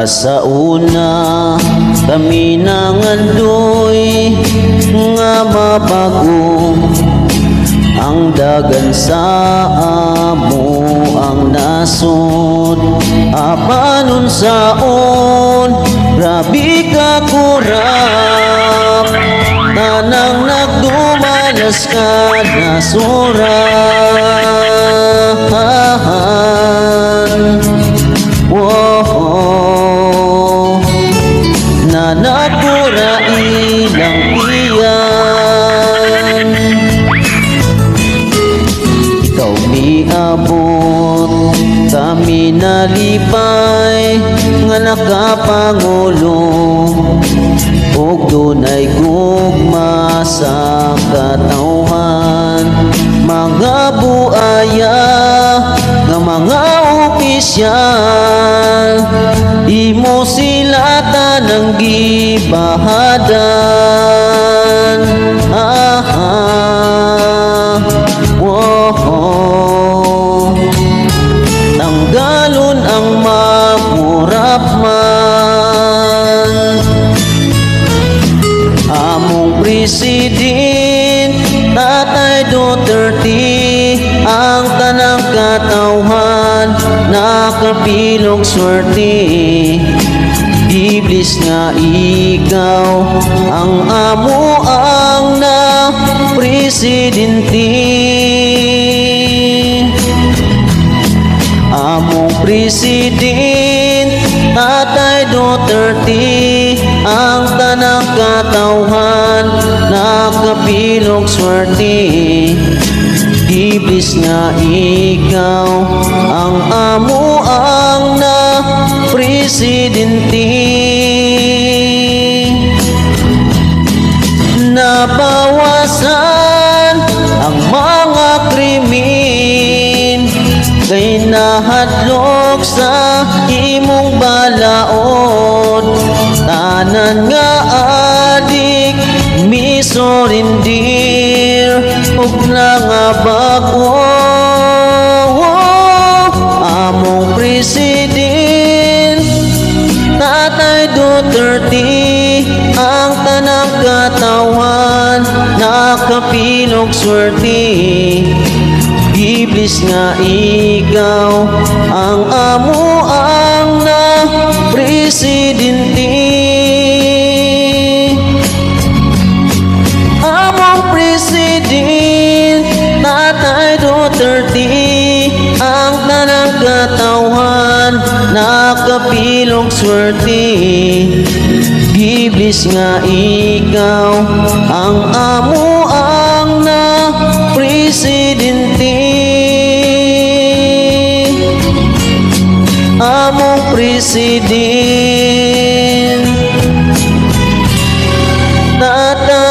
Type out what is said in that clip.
sa una kami nangandoy nga mabago ang dagan sa amo ang nasod apanon saon grabe ka kurap tanang nagdumalas ka nasurahan wow na nakura ilang iyan ikaw miabot kami nalipay nga nakapangulo ug dunay gugma sa katawhan mga buaya nga mga opisyal imo sila tanang gibahadan tanggalon ang magurap man among president Tatay Duterte ang tanang katawhan nakapilog swerte Iblis nga ikaw ang amo ang na presidente among president Tatay Duterte ang tanang katawhan nakapilog swerte Iblis nga ikaw ang amo ang na presidente nabawasan ang mga krimen kay nahadlok sa imong balaod tanan nga adik misurindir ug nangabako among president Tatay Duterte ang tanang katawhan nakapilog swerte Iblis nga ikaw ang amo ang na presidente among president Tatay Duterte ang tanang katawhan nakapilog swerte Iblis nga ikaw ang amo ang na presidente among president Tatay